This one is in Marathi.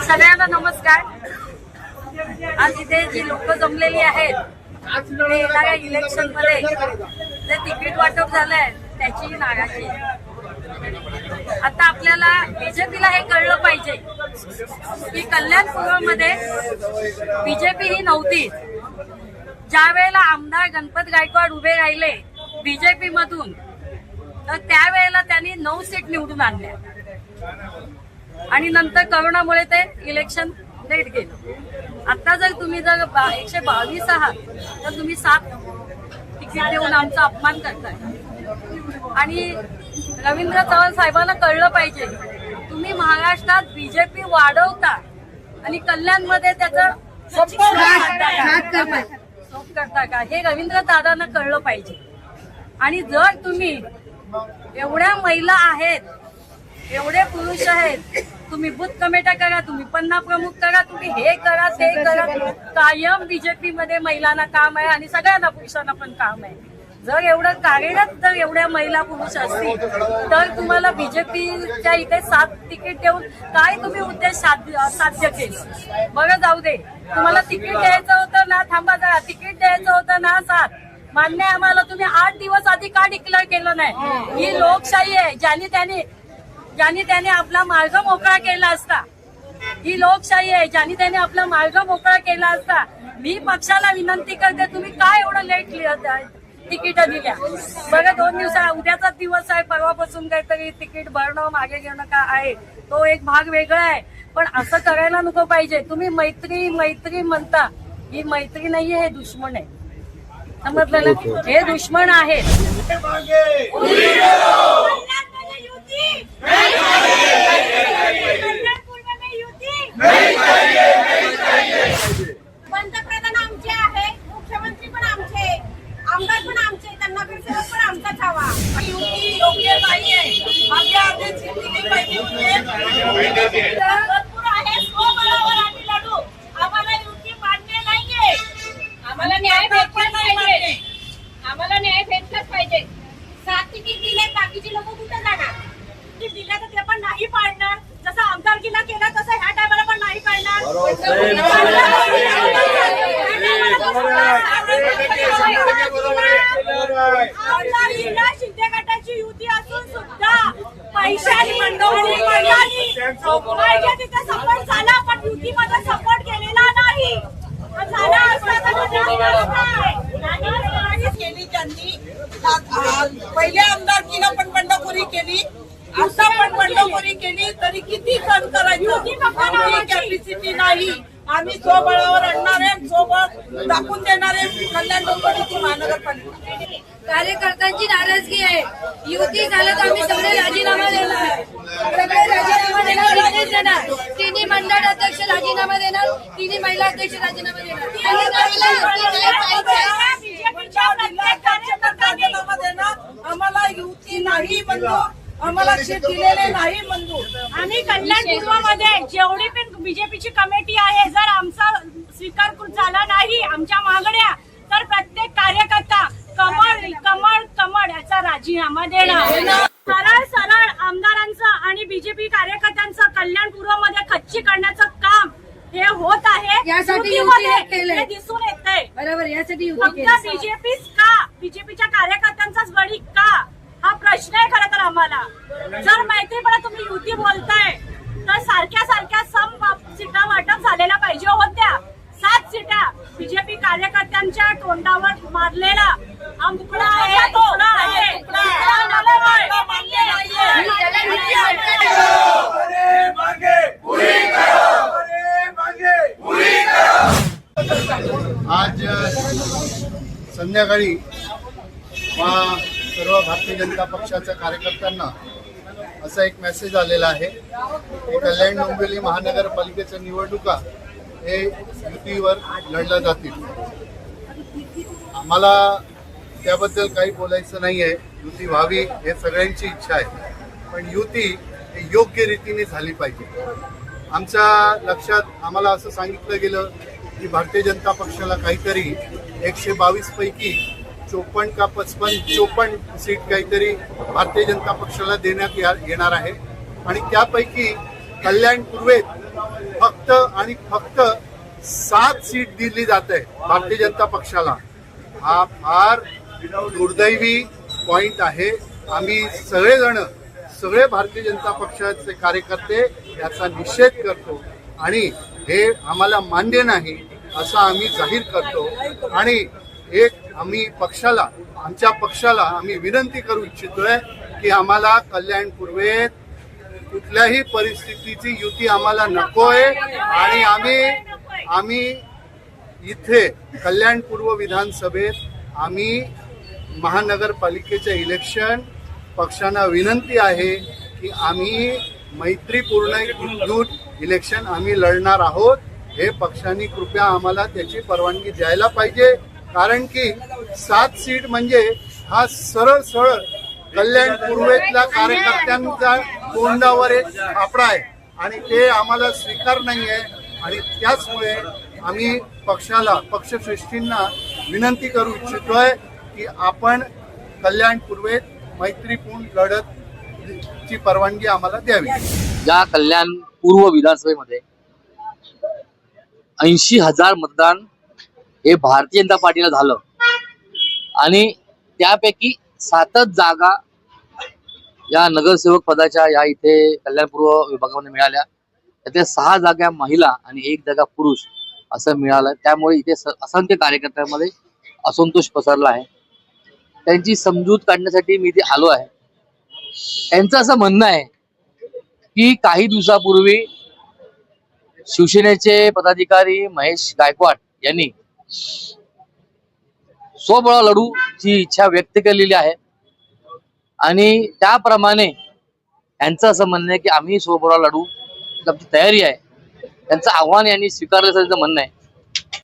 सगळ्यांना नमस्कार। आज इथे जी लोक जमलेली आहेत ते येणाऱ्या इलेक्शन मध्ये जे तिकीट वाटप झालंय त्याची नाराजी आहे। आता आपल्याला बीजेपीला हे कळलं पाहिजे की कल्याणपूरमध्ये बीजेपी ही नव्हती। ज्या वेळेला आमदार गणपत गायकवाड उभे राहिले बीजेपी मधून तर त्यावेळेला त्यांनी 9 सीट निवडून आणल्या आणि नंतर करोनामुळे ते इलेक्शन लेट गेलं। आता जर तुम्ही 122 आहात तर तुम्ही 7 तिकीट देऊन आमचा अपमान करताय। आणि रवींद्र चव्हाण साहेबांना कळलं पाहिजे तुम्ही महाराष्ट्रात बीजेपी वाढवता आणि कल्याणमध्ये त्याचं सोप करता का हे रवींद्र दादांना कळलं पाहिजे। आणि जर तुम्ही एवढ्या महिला आहेत एवढे पुरुष आहेत तुम्ही बूथ कमिट्या करा, तुम्ही पन्ना प्रमुख करा, तुम्ही हे करा ते करा, कायम बीजेपी मध्ये महिलांना काम आहे आणि सगळ्यांना पुरुषांना पण काम आहे। जर एवढं कार्यरत जर एवढ्या महिला पुरुष असतील तर तुम्हाला बीजेपीच्या इथे 7 तिकीट देऊन काय तुम्ही उद्देश साध्य केलं? बरं जाऊ दे, तुम्हाला तिकीट द्यायचं होतं ना, थांबा जरा, तिकीट द्यायचं होतं ना 7 मान्य आहे आम्हाला, तुम्ही 8 दिवस आधी का डिक्लेअर केलं नाही? ही लोकशाही आहे, ज्याने त्याने आपला मार्ग मोकळा केला असता। ही लोकशाही आहे, ज्याने त्याने आपला मार्ग मोकळा केला असता। मी पक्षाला विनंती करते तुम्ही काय एवढं लेट तिकीट दिल्या? बघा 2 दिवसा उद्याचा दिवस आहे, परवापासून काहीतरी तिकीट भरणं मागे घेणं का आहे तो एक भाग वेगळा आहे, पण असं करायला नको पाहिजे। तुम्ही मैत्री मैत्री म्हणता, ही मैत्री नाहीये, हे दुश्मन आहे, समजलं ना? हे दुश्मन आहे। पंतप्रधान आमचे आहे, मुख्यमंत्री पण आमचे, आमदार पण आमचे, त्यांना विरोध पण आमचाच हवा। युती योग्य नाहीये, आधी आधीच युती पाहिजे होते। भरपूर आहे, स्वबळावर आम्ही लढू, आम्हाला युती मान्य नाहीये, आम्हाला न्याय भेटलाच पाहिजे, आम्हाला न्याय भेटलाच पाहिजे। 7 तिकीट दिले, बाकीचे लोक कुठे जाणार? दिल्या तर ते पण नाही पाळणार, जसं आमदारकीला केलं तसं ह्या टायमाला पण नाही पाळणार। आमदार शिंदे गटाची युती असून सुद्धा पैशानी पाहिजे तिथे सपोर्ट झाला, पण युतीमध्ये सपोर्ट केलेला नाही। झाला असता केली त्यांनी, पहिल्या आमदारकीला पण बंडखोरी केली, आता पण बंडखोरी केली, तरी किती सहन करायची कॅपॅसिटी नाही। आम्ही स्वबळावर आणणार आहे, सोबत दाखवून देणार आहे कल्याण डोंबिवली महानगरपालिका। कार्यकर्त्यांची नाराजगी आहे, युती झालं तर आम्ही सगळे राजीनामा देणार, सगळे राजीनामा देणार, 3 मंडळ अध्यक्ष राजीनामा देणार, 3 महिला अध्यक्ष राजीनामा देणार। आम्हाला युती नाही मंजूर, आम्हाला सीट दिलेले नाही मंजूर। आणि कल्याणपूर्वमध्ये जेवढी पण बीजेपीची कमिटी आहे, जर आमचा स्वीकार झाला नाही आमच्या मागण्या तर प्रत्येक कार्यकर्ता कमळ कमळ कमळ याचा राजीनामा देणार। सरळ आमदारांचं आणि बीजेपी कार्यकर्त्यांचं कल्याणपूर्वमध्ये खच्ची करण्याचं काम हे होत आहे, यासाठी हे दिसून येतंय। बरोबर, यासाठी फक्त बीजेपीच्या कार्यकर्त्यांचाच बळी का हा प्रश्न आहे खरं तर आम्हाला। जर मैत्रीपणे तुम्ही युती बोलताय तर सारख्या सीटा वाटप झालेल्या पाहिजे होत्या। 7 सीटा बीजेपी कार्यकर्त्यांच्या तोंडावर मारलेला आमकुडा आहे, तुकडा आहे, आज संध्याकाळी सर्व भारतीय जनता पक्षाच्या कार्यकर्त्यांना असा एक मेसेज आलेला आहे की कल्याण डोंबिवली महानगरपालिकेच्या निवडणुका हे युतीवर लढल्या जातील। आम्हाला त्याबद्दल काही बोलायचं नाही आहे, युती व्हावी हे सगळ्यांची इच्छा आहे, पण युती ही योग्य रीतीने झाली पाहिजे। आमच्या लक्षात आम्हाला असं सांगितलं गेलं की भारतीय जनता पक्षाला काहीतरी 122 पैकी 54 का 54 सीट काहीतरी भारतीय जनता पक्षाला देण्यात येणार आहे आणि त्यापैकी कल्याण पूर्वेत फक्त आणि फक्त 7 सीट दिली जाते भारतीय जनता पक्षाला. हा फार दुर्दैवी पॉइंट आहे. आम्ही सगळे भारतीय जनता पक्षाचे कार्यकर्ते याचा निषेध करतो आणि हे आम्हाला मान्य नाही असं आम्ही जाहीर करतो. आणि आम्ही आमच्या पक्षाला आम्ही विनंती करू इच्छितोय की आम्हाला कल्याण पूर्वेत कुठल्याही परिस्थितीची युती आम्हाला नकोय. आणि आम्ही इथे कल्याण पूर्व विधानसभेत आम्ही महानगरपालिकेचे इलेक्शन पक्षांना विनंती आहे की आम्ही मैत्रीपूर्ण युद्ध इलेक्शन आम्ही लढणार आहोत. हे पक्षांनी कृपया आम्हाला त्याची परवानगी द्यायला पाहिजे. कारण की 7 सीट म्हणजे हा सरळ कल्याण पूर्वेतल्या कार्यकर्त्यांचा तोंडावर एक कापडा आहे आणि ते आम्हाला स्वीकार नाही आहे. आणि त्याचमुळे आम्ही पक्षश्रेष्ठींना विनंती करू इच्छितोय की आपण कल्याण पूर्वेत मैत्रीपूर्ण लढतची परवानगी आम्हाला द्यावी. या कल्याण पूर्व विधानसभेमध्ये 80,000 मतदान हे भारतीय जनता पार्टीला झालं आणि त्यापैकी 7च जागा या नगरसेवक पदाच्या या इथे कल्याण पूर्व विभागामध्ये मिळाल्या. त्यातल्या 6 जागा महिला आणि 1 जागा पुरुष असं मिळालं. त्यामुळे इथे असंख्य कार्यकर्त्यांमध्ये असंतोष पसरला आहे. त्यांची समजूत काढण्यासाठी मी इथे आलो आहे. त्यांचं असं म्हणणं आहे की काही दिवसापूर्वी शिवसेनेचे पदाधिकारी महेश गायकवाड यांनी स्वबळ लढूची इच्छा व्यक्त केलेली आहे आणि त्याप्रमाणे यांचं असं म्हणणं आहे की आम्ही स्वबळ लढू आमची तयारी आहे. त्यांचं आव्हान यांनी स्वीकारल्याचं म्हणणं आहे.